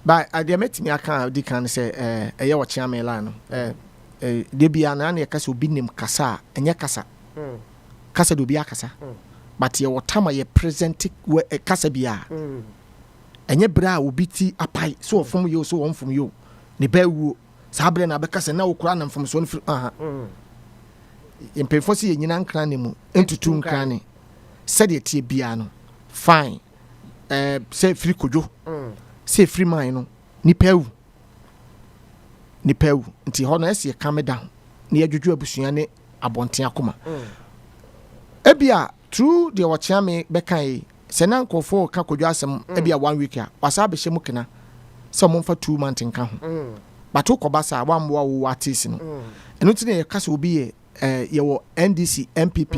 But I met me account di kan say a year watch Melano. De bia na na kasa obi nim kasa enye kasa. Kasa do bia kasa. But ye wotama ye present kasa bia. Enye bra obi ti apai so from you so one from you. Ne ba wu sabre na be kasa na okura na from so no impefo se ye nyina nkran ne mu entutu nkran ne. Said ye tie bia no. Fine. Say free kojo. Say free man no. Nipa wu nti ho na ese calm down na yadwudwu abusua ne abonten akoma ebia true de watcha me bekai se na nkofo ka kodwo asem ebia 1 week a wasa be hye mukena se mo mfa 2 months nka ho bato kobasa wa mwa wo artist no eno ti ne kasa obi ye wo NDC MPP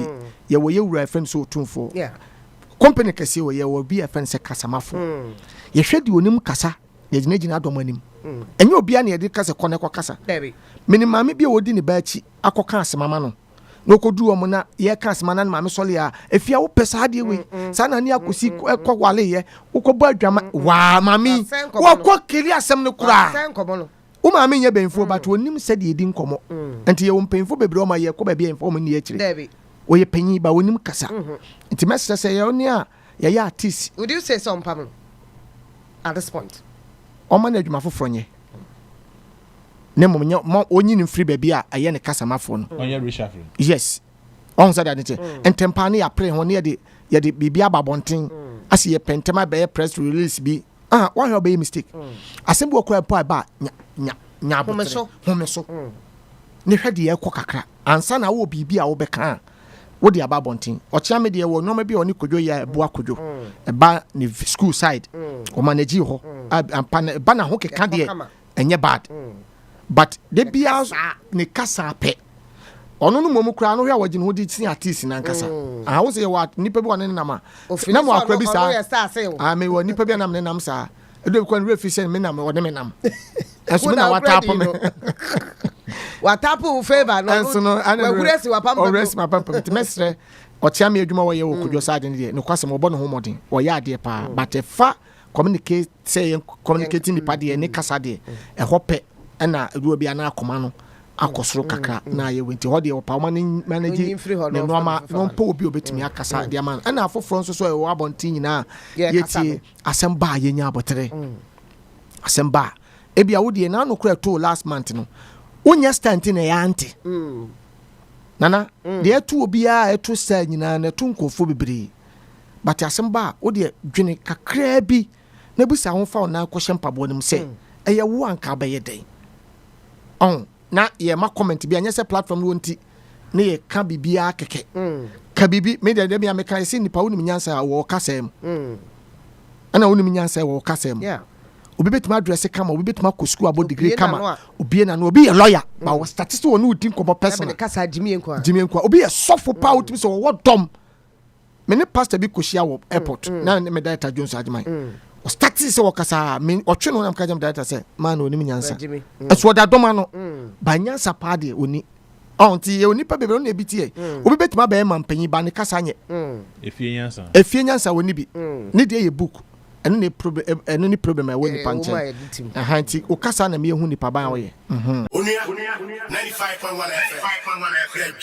ye wo yewura FM so tumfo company kase wo ye wo bi FM se kasamafo ye hwedi onim kasa ye gina adomanim enye obia na ye de kasa kone kwa kasa mini maame bia wodi ne baachi akoka asemama no no kodu omo na ye ka asemana na maame sole a efia wo pesa de we sa na ni akosi kwa wale ye ukobo adwama wa maame wo kwa kiri asem no kura wo maame nya benfo but onim se de edi nkomo enti ye wo mpenfo bebre o ma ye ko ba bia enfo mo ni ye kire wo ye panyi ba onim kasa enti mesra se ye oni a ye ya artist. Would you say some Pamela at this point? Oma na adwuma foforo nye ne momnya onyi ni free baby a aye ne kasamafo no onye reshuffle yes on say that entempa ne ya pre ho ne ye de bibia babonten ase ye pentema be press release bi one your be mistake asembo okura pa ba nya abotre homeso ne hwede ye kokakra ansa na wo bibia wo beka wo de ababonten ochia me de wo no ma bi oni kodwo ya bo akodwo eba ni school side o manage ho ampa ba na ho keka de enye bad but de bia ne kasa pe ono no momu kura no hwa wagine ho di tin artist na nkasa wo se wa nipa bi wona ne nam na mo akura bi sa me wo nipa bi na me nam sa edo ko nre efficient me nam wo ne me nam eso na watapo me watapo favor no waguresi wapampa oresi mapampa timesre ochia me adwuma wo ye wo kodwo sa de ne no kwase mo bo no ho modin wo ya ade pa but fa communicate say communicating the party ne kasa de hope na ruo bia na akoma no akosoro kakra na ye wenti ho de opa manage ne normal no po obi obetimi akasa de man na afoforo nso so e wo abonti nyina yeti asemba ye nya abotere asemba ebia wo de na no kura to last month no wonya stand na ya ante nana de etu obi a etu sa nyina na etu nkofo bibiri but asemba wo de dwene kakra bi na busa ho fa na akɔhye mpabo nim se eye wo anka ba ye den na ye ma comment bi anya se platform no nti na ye ka bibia keke ka bibi me de me ameka se nipa wonim nyansa wo kasem ana wonim nyansa wo kasem obi betima address kama obi betima ko school about degree kama obi na no obi ye lawyer ba wo statistics wo no utin ko person na kasa jimi enkwa obi ye sofo pa utimi so wo dom me ne pastor bi ko hia wo airport na me data Jones Ajimai o statistics wo kasa me otwe no na mka jam data say man onim nyansa eso da doma no ba nyansa pa de oni onti ye oni pa bebe no ebitie obi betima ba e mampanyi ba ne kasa nye efie nyansa woni bi ne de ye book eno ne problem I woni panche nti o kasa na me hu nipa ba wo ye 95.1 FM